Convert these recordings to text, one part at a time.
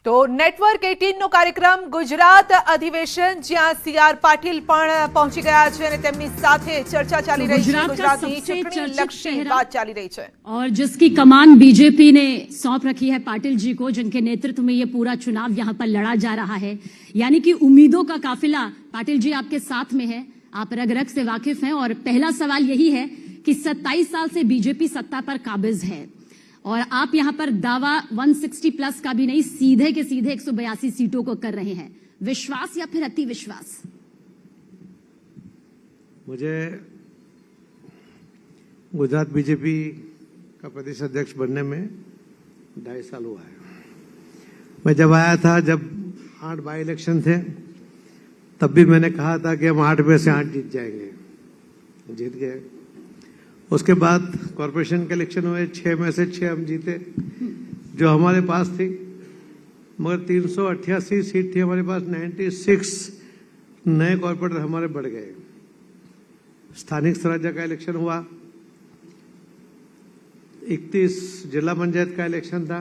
તો નેટવર્ક 18 નો કાર્યક્રમ ગુજરાત અધિવેશન જ્યાં સીઆર પાટીલ પણ પહોંચી ગયા છે અને તેમની સાથે ચર્ચા ચાલી રહી છે। ગુજરાતની ચૂંટણીલક્ષી વાત ચાલી રહી છે और जिसकी कमान बीजेपी ने सौंप रखी है पाटिल जी को, जिनके नेतृत्व में ये पूरा चुनाव यहाँ पर लड़ा जा रहा है। यानी कि उम्मीदों का काफिला पाटिल जी आपके साथ में है, आप रग रग से वाकिफ हैं। और पहला सवाल यही है कि 27 साल से बीजेपी सत्ता पर काबिज है और आप यहां पर दावा 160 प्लस का भी नहीं, सीधे के सीधे 182 सीटों को कर रहे हैं। विश्वास या फिर अति विश्वास? मुझे गुजरात बीजेपी का प्रदेश अध्यक्ष बनने में 2.5 साल हुआ है। मैं जब आया था, जब 8 बाई इलेक्शन थे, तब भी मैंने कहा था कि हम 8 में से 8 जीत जाएंगे, जीत गए। उसके बाद कॉरपोरेशन के इलेक्शन हुए, 6 में से 6 हम जीते जो हमारे पास थी, मगर 388 सीट थी हमारे पास, 96 नए कॉरपोरेटर हमारे बढ़ गए। स्थानिक स्वराज्य का इलेक्शन हुआ, 31 जिला पंचायत का इलेक्शन था,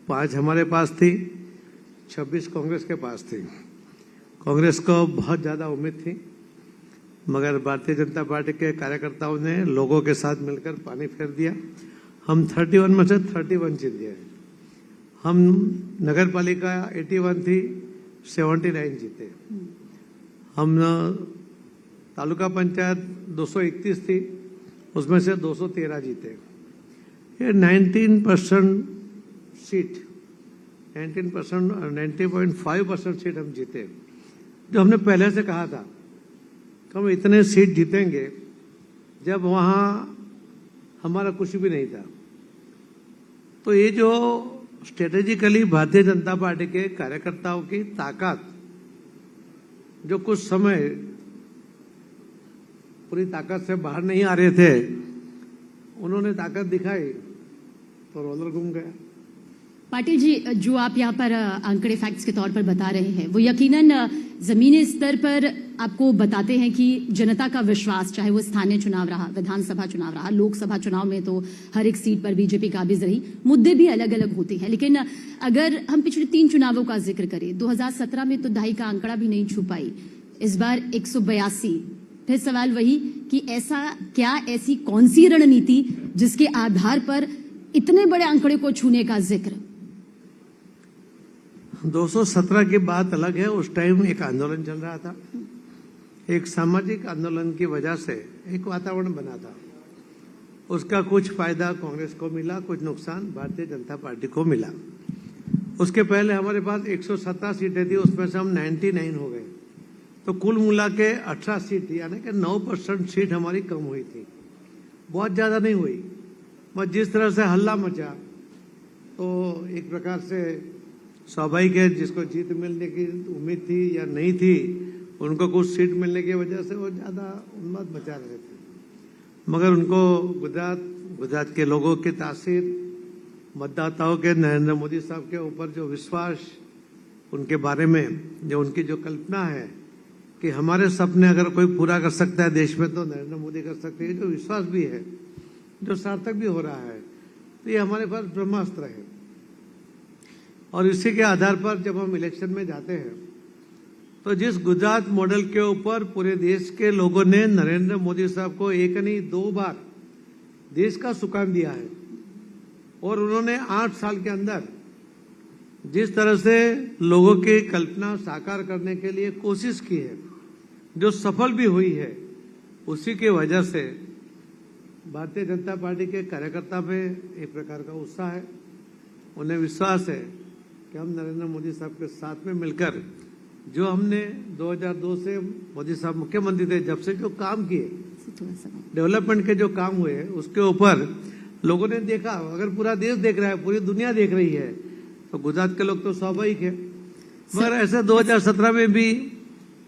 5 हमारे पास थी, 26 कांग्रेस के पास थी। कांग्रेस को बहुत ज्यादा उम्मीद थी, मगर भारतीय जनता पार्टी के कार्यकर्ताओं ने लोगों के साथ मिलकर पानी फेर दिया। हम 31 में से 31 जीत गए। हम नगर पालिका 81 थी, 79 जीते। हम तालुका पंचायत 231 थी, उसमें से 213 जीते। ये 19% सीट, 19% और 90.5% सीट हम जीते, जो हमने पहले से कहा था। हम इतने सीट जीतेंगे जब वहां हमारा कुछ भी नहीं था। तो ये जो स्ट्रेटेजिकली भारतीय जनता पार्टी के कार्यकर्ताओं की ताकत, जो कुछ समय पूरी ताकत से बाहर नहीं आ रहे थे, उन्होंने ताकत दिखाई तो रोलर घूम गया। पाटिल जी, जो आप यहाँ पर आंकड़े फैक्ट्स के तौर पर बता रहे हैं, वो यकीनन जमीनी स्तर पर आपको बताते हैं कि जनता का विश्वास, चाहे वो स्थानीय चुनाव रहा, विधानसभा चुनाव रहा, लोकसभा चुनाव में तो हर एक सीट पर बीजेपी काबिज रही। मुद्दे भी अलग अलग होते हैं, लेकिन अगर हम पिछले 3 चुनावों का जिक्र करें, 2017 में तो 2.5 का आंकड़ा भी नहीं छू पाई, इस बार 182। फिर सवाल वही कि ऐसा क्या, ऐसी कौन सी रणनीति जिसके आधार पर इतने बड़े आंकड़े को छूने का जिक्र? 217 की बात अलग है। उस टाइम एक आंदोलन चल रहा था, एक सामाजिक आंदोलन की वजह से एक वातावरण बना था। उसका कुछ फायदा कांग्रेस को मिला, कुछ नुकसान भारतीय जनता पार्टी को मिला। उसके पहले हमारे पास 117 सीटें थी, उसमें से हम 99 हो गए। तो कुल मिला के 18 सीट थी, यानी कि 9% सीट हमारी कम हुई थी, बहुत ज्यादा नहीं हुई। बस जिस तरह से हल्ला मचा, तो एक प्रकार से स्वाभाविक है, जिसको जीत मिलने की उम्मीद थी या नहीं थी, उनको कुछ सीट मिलने की वजह से वो ज्यादा उन्माद मचा रहे थे। मगर उनको गुजरात के लोगों की तासीर, मतदाताओं के नरेंद्र मोदी साहब के ऊपर जो विश्वास, उनके बारे में जो उनकी जो कल्पना है कि हमारे सपने अगर कोई पूरा कर सकता है देश में तो नरेंद्र मोदी कर सकते हैं, जो विश्वास भी है, जो सार्थक भी हो रहा है, तो ये हमारे पास ब्रह्मास्त्र है। और इसी के आधार पर जब हम इलेक्शन में जाते हैं, तो जिस गुजरात मॉडल के ऊपर पूरे देश के लोगों ने नरेंद्र मोदी साहब को एक नहीं 2 बार देश का सुकान दिया है, और उन्होंने 8 साल के अंदर जिस तरह से लोगों की कल्पना साकार करने के लिए कोशिश की है, जो सफल भी हुई है, उसी की वजह से भारतीय जनता पार्टी के कार्यकर्ता में एक प्रकार का उत्साह है। उन्हें विश्वास है कि हम नरेंद्र मोदी साहब के साथ में मिलकर, जो हमने 2002 से मोदी साहब मुख्यमंत्री थे, जब से जो काम किए, डेवलपमेंट के जो काम हुए, उसके ऊपर लोगों ने देखा। अगर पूरा देश देख रहा है, पूरी दुनिया देख रही है, तो गुजरात के लोग तो स्वाभाविक है। मगर ऐसे 2017 में भी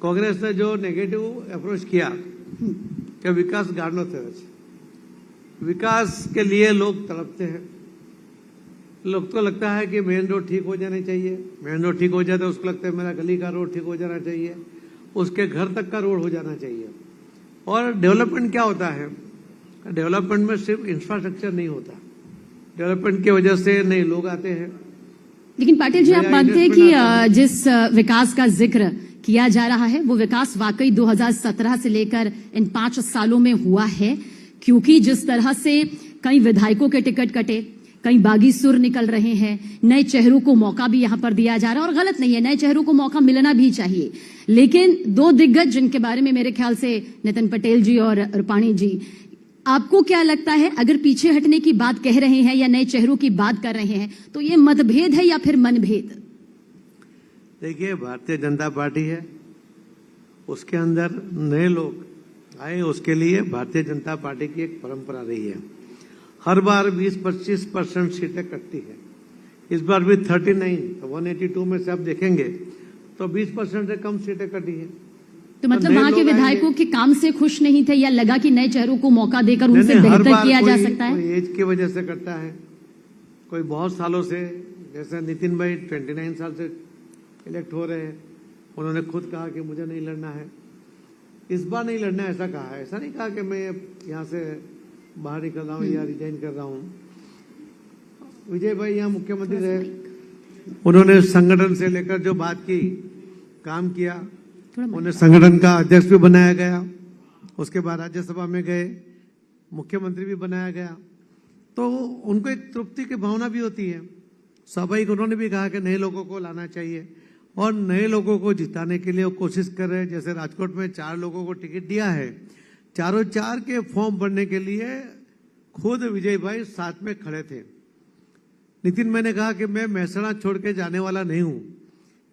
कांग्रेस ने जो नेगेटिव अप्रोच किया कि विकास गाड़नो थे, विकास के लिए लोग तड़पते हैं। लोग को लगता है कि मेन रोड ठीक हो जाना चाहिए, मेन रोड ठीक हो जाए तो उसको लगता है मेरा गली का रोड ठीक हो जाना चाहिए, उसके घर तक का रोड हो जाना चाहिए। और डेवलपमेंट क्या होता है? डेवलपमेंट में सिर्फ इंफ्रास्ट्रक्चर नहीं होता, डेवलपमेंट की वजह से नए लोग आते हैं, लेकिन पाटिल जी, आप मानते हैं कि जिस विकास का जिक्र किया जा रहा है वो विकास वाकई 2017 से लेकर इन 5 सालों में हुआ है? क्योंकि जिस तरह से कई विधायकों के टिकट कटे, कई बागी सुर निकल रहे हैं, नए चेहरों को मौका भी यहां पर दिया जा रहा है, और गलत नहीं है, नए चेहरों को मौका मिलना भी चाहिए। लेकिन 2 दिग्गज जिनके बारे में मेरे ख्याल से नितिन पटेल जी और रूपाणी जी, आपको क्या लगता है, अगर पीछे हटने की बात कह रहे हैं या नए चेहरों की बात कर रहे हैं, तो ये मतभेद है या फिर मनभेद? देखिए, भारतीय जनता पार्टी है, उसके अंदर नए लोग आए, उसके लिए भारतीय जनता पार्टी की एक परंपरा रही है। हर बार 20-25% सीटें कटती है। इस बार भी 39, 182 में से आप देखेंगे तो 20% से कम सीटें कटी है। तो मतलब वहां के विधायकों के काम से खुश नहीं थे, या लगा कि नए चेहरों को मौका देकर उनसे बेहतर किया जा सकता है? कोई एज की वजह से करता है, कोई बहुत सालों से, जैसे नितिन भाई 29 साल से इलेक्ट हो रहे हैं, उन्होंने खुद कहा कि मुझे नहीं लड़ना है, इस बार नहीं लड़ना है, ऐसा कहा है। ऐसा नहीं कहा कि मैं यहाँ से बाहर निकल रहा हूँ या रिजाइन कर रहा हूँ। विजय भाई यहाँ मुख्यमंत्री रहे, उन्होंने संगठन से लेकर जो बात की, काम किया, उन्हें संगठन का अध्यक्ष भी बनाया गया, उसके बाद राज्यसभा में गए, मुख्यमंत्री भी बनाया गया, तो उनको एक तृप्ति की भावना भी होती है। स्वाभाविक उन्होंने भी कहा कि नए लोगों को लाना चाहिए, और नए लोगों को जिताने के लिए वो कोशिश कर रहे हैं। जैसे राजकोट में 4 लोगों को टिकट दिया है, चारों 4 के फॉर्म भरने के लिए खुद विजय भाई साथ में खड़े थे। नितिन, मैंने कहा कि मैं मेहसाणा छोड़ के जाने वाला नहीं हूं,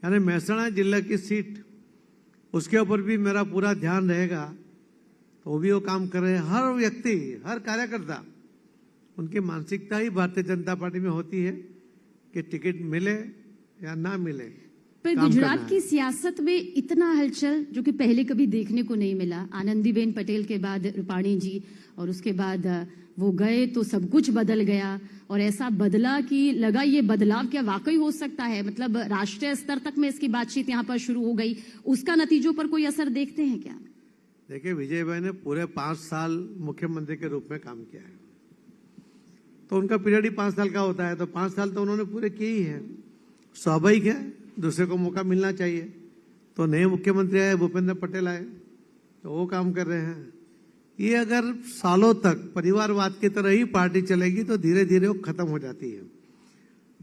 यानी मेहसाणा जिला की सीट, उसके ऊपर भी मेरा पूरा ध्यान रहेगा, तो वो भी वो काम कर रहे हैं। हर व्यक्ति, हर कार्यकर्ता, उनकी मानसिकता ही भारतीय जनता पार्टी में होती है कि टिकट मिले या ना मिले। पर गुजरात की सियासत में इतना हलचल जो कि पहले कभी देखने को नहीं मिला। आनंदीबेन पटेल के बाद रूपाणी जी, और उसके बाद वो गए तो सब कुछ बदल गया, और ऐसा बदला कि लगा ये बदलाव क्या वाकई हो सकता है? मतलब राष्ट्रीय स्तर तक में इसकी बातचीत यहाँ पर शुरू हो गई, उसका नतीजों पर कोई असर देखते हैं क्या? देखिए, विजय भाई ने पूरे 5 साल मुख्यमंत्री के रूप में काम किया है, तो उनका पीरियड ही 5 साल का होता है, तो 5 साल तो उन्होंने पूरे किए ही है। स्वाभाविक है, दूसरे को मौका मिलना चाहिए। तो नए मुख्यमंत्री आए, भूपेंद्र पटेल आए, तो वो काम कर रहे हैं। ये अगर सालों तक परिवारवाद की तरह ही पार्टी चलेगी तो धीरे धीरे वो खत्म हो जाती है।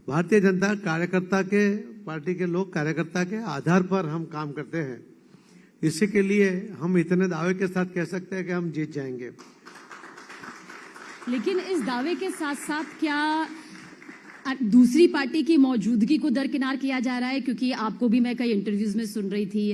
भारतीय जनता कार्यकर्ता के, पार्टी के लोग कार्यकर्ता के आधार पर हम काम करते हैं। इसी के लिए हम इतने दावे के साथ कह सकते हैं कि हम जीत जाएंगे। लेकिन इस दावे के साथ साथ क्या दूसरी पार्टी की मौजूदगी को दरकिनार किया जा रहा है? क्योंकि आपको भी मैं कई इंटरव्यूज में सुन रही थी,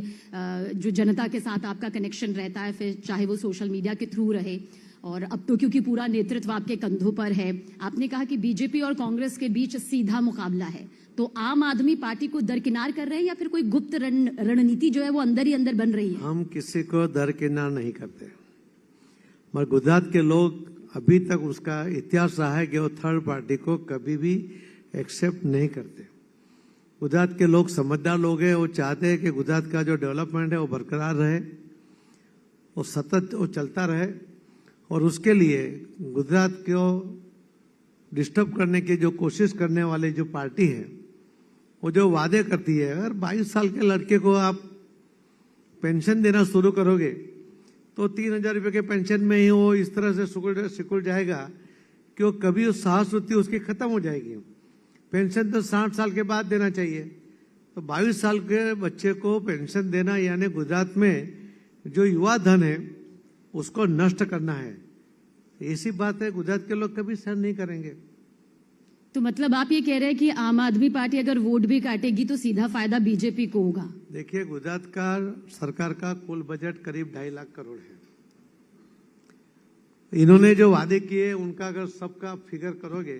जो जनता के साथ आपका कनेक्शन रहता है, फिर चाहे वो सोशल मीडिया के थ्रू रहे, और अब तो क्योंकि पूरा नेतृत्व आपके कंधों पर है, आपने कहा कि बीजेपी और कांग्रेस के बीच सीधा मुकाबला है, तो आम आदमी पार्टी को दरकिनार कर रहे हैं या फिर कोई गुप्त रणनीति जो है वो अंदर ही अंदर बन रही है? हम किसी को दरकिनार नहीं करते, मगर गुजरात के लोग अभी तक उसका इतिहास रहा है कि वो थर्ड पार्टी को कभी भी एक्सेप्ट नहीं करते। गुजरात के लोग समझदार लोग हैं, वो चाहते हैं कि गुजरात का जो डेवलपमेंट है वो बरकरार रहे, वो सतत वो चलता रहे, और उसके लिए गुजरात को डिस्टर्ब करने की जो कोशिश करने वाली जो पार्टी है, वो जो वादे करती है, अगर 22 साल के लड़के को आप पेंशन देना शुरू करोगे तो 3,000 रुपये के पेंशन में ही वो इस तरह से सिकुड़ जाएगा कि वो कभी उस साहस वृत्ति उसकी खत्म हो जाएगी। पेंशन तो 60 साल के बाद देना चाहिए, तो 22 साल के बच्चे को पेंशन देना यानी गुजरात में जो युवा धन है उसको नष्ट करना है। ऐसी बात है, गुजरात के लोग कभी सहन नहीं करेंगे। तो मतलब आप ये कह रहे हैं कि आम आदमी पार्टी अगर वोट भी काटेगी तो सीधा फायदा बीजेपी को होगा? देखिए, गुजरात का सरकार का कुल बजट करीब 2.5 लाख करोड़ है। इन्होंने जो वादे किए उनका अगर सबका फिगर करोगे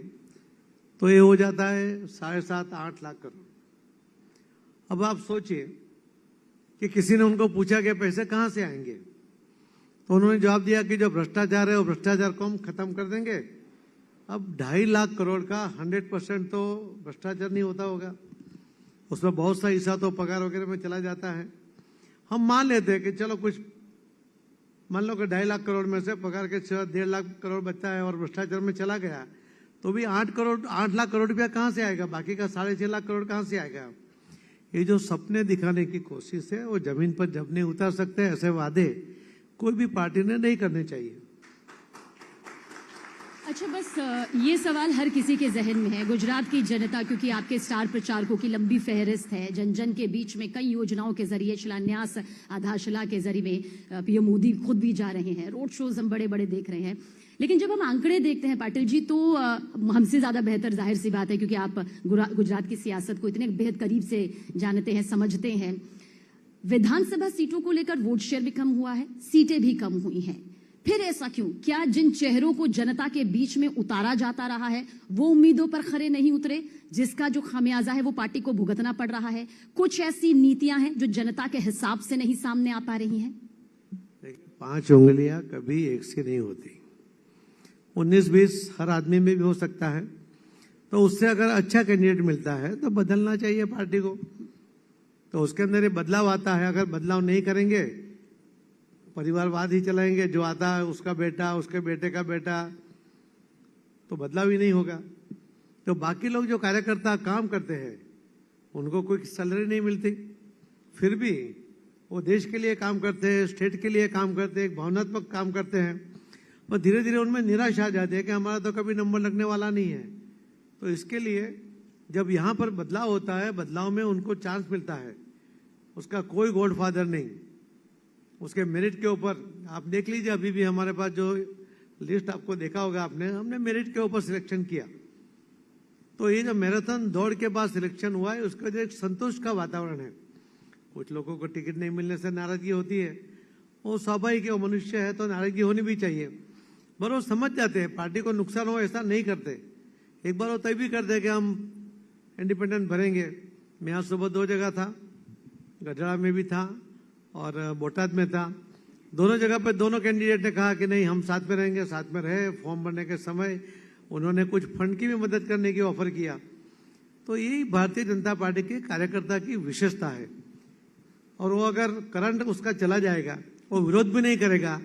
तो ये हो जाता है 7.5-8 लाख करोड़। अब आप सोचिए कि किसी ने उनको पूछा कि पैसे कहां से आएंगे, तो उन्होंने जवाब दिया कि जो भ्रष्टाचार है वो भ्रष्टाचार को हम खत्म कर देंगे। अब 2.5 लाख करोड़ का 100% तो भ्रष्टाचार नहीं होता होगा, उसमें बहुत सा हिस्सा तो पगार वगैरह में चला जाता है। हम मान लेते हैं कि चलो कुछ, मान लो कि 2.5 लाख करोड़ में से पगार के 1.5 लाख करोड़ बचता है और भ्रष्टाचार में चला गया, तो भी 8 लाख करोड़ रुपया कहां से आएगा? बाकी का 6.5 लाख करोड़ कहां से आएगा? ये जो सपने दिखाने की कोशिश है वो जमीन पर जब नहीं उतार सकते, ऐसे वादे कोई भी पार्टी ने नहीं करने चाहिए। अच्छा, बस ये सवाल हर किसी के जहन में है। गुजरात की जनता, क्योंकि आपके स्टार प्रचारकों की लंबी फहरिस्त है, जन जन के बीच में कई योजनाओं के जरिए, शिलान्यास, आधारशिला के जरिए पीएम मोदी खुद भी जा रहे हैं, रोड शोज हम बड़े बड़े देख रहे हैं। लेकिन जब हम आंकड़े देखते हैं पाटिल जी, तो हमसे ज्यादा बेहतर जाहिर सी बात है, क्योंकि आप गुजरात की सियासत को इतने बेहद करीब से जानते हैं, समझते हैं। विधानसभा सीटों को लेकर वोट शेयर भी कम हुआ है, सीटें भी कम हुई हैं। फिर ऐसा क्यों? क्या जिन चेहरों को जनता के बीच में उतारा जाता रहा है वो उम्मीदों पर खरे नहीं उतरे, जिसका जो खामियाजा है वो पार्टी को भुगतना पड़ रहा है? कुछ ऐसी नीतियां हैं जो जनता के हिसाब से नहीं सामने आ पा रही हैं? 5 उंगलियां कभी एक सी नहीं होती। 19-20 हर आदमी में भी हो सकता है। तो उससे अगर अच्छा कैंडिडेट मिलता है तो बदलना चाहिए पार्टी को, तो उसके अंदर ये बदलाव आता है। अगर बदलाव नहीं करेंगे, परिवारवाद ही चलाएंगे, जो आता है उसका बेटा, उसके बेटे का बेटा, तो बदलाव ही नहीं होगा। तो बाकी लोग जो कार्यकर्ता काम करते हैं उनको कोई सैलरी नहीं मिलती, फिर भी वो देश के लिए काम करते हैं, स्टेट के लिए काम करते हैं, एक भावनात्मक काम करते हैं, और धीरे धीरे उनमें निराशा आ जाती है कि हमारा तो कभी नंबर लगने वाला नहीं है। तो इसके लिए जब यहाँ पर बदलाव होता है, बदलाव में उनको चांस मिलता है। उसका कोई गॉडफादर नहीं, उसके मेरिट के ऊपर आप देख लीजिए। अभी भी हमारे पास जो लिस्ट आपको देखा होगा आपने, हमने मेरिट के ऊपर सिलेक्शन किया। तो ये जो मैराथन दौड़ के बाद सिलेक्शन हुआ है, उसका जो एक संतोष का वातावरण है। कुछ लोगों को टिकट नहीं मिलने से नाराजगी होती है, वो स्वाभाविक है, वो मनुष्य है, तो नाराजगी होनी भी चाहिए। पर वो समझ जाते हैं पार्टी को नुकसान हो ऐसा नहीं करते। एक बार वो तय भी कर दे कि हम इंडिपेंडेंट भरेंगे। मैं आज सुबह 2 जगह था, गढ़ड़ा में भी था और बोटाद में था। दोनों जगह पे दोनों कैंडिडेट ने कहा कि नहीं, हम साथ में रहेंगे। साथ में रहे। फॉर्म भरने के समय उन्होंने कुछ फंड की भी मदद करने की ऑफर किया। तो यही भारतीय जनता पार्टी के कार्यकर्ता की विशेषता है। और वो अगर करंट उसका चला जाएगा, वो विरोध भी नहीं करेगा,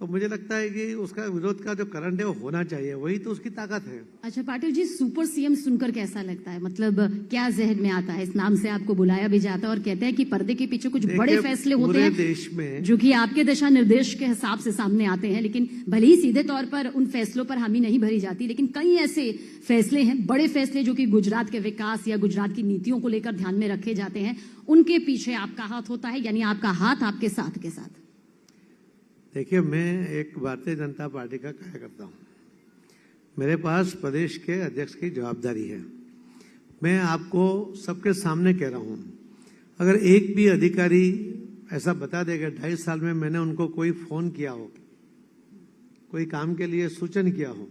तो मुझे लगता है कि उसका विरोध का जो करंट है वो होना चाहिए, वही तो उसकी ताकत है। अच्छा पाटिल जी, सुपर सीएम सुनकर कैसा लगता है? मतलब क्या जहन में आता है? इस नाम से आपको बुलाया भी जाता है और कहते हैं कि पर्दे के पीछे कुछ बड़े फैसले होते हैं देश में, जो कि आपके दिशा निर्देश के हिसाब से सामने आते हैं। लेकिन भले ही सीधे तौर पर उन फैसलों पर हामी नहीं भरी जाती, लेकिन कई ऐसे फैसले हैं, बड़े फैसले, जो कि गुजरात के विकास या गुजरात की नीतियों को लेकर ध्यान में रखे जाते हैं। उनके पीछे आपका हाथ होता है, यानी आपका हाथ आपके साथ के साथ। देखिए, मैं एक भारतीय जनता पार्टी का कार्यकर्ता हूँ। मेरे पास प्रदेश के अध्यक्ष की जवाबदारी है। मैं आपको सबके सामने कह रहा हूँ, अगर एक भी अधिकारी ऐसा बता देगा 2.5 साल में मैंने उनको कोई फोन किया हो, कोई काम के लिए सूचन किया हो,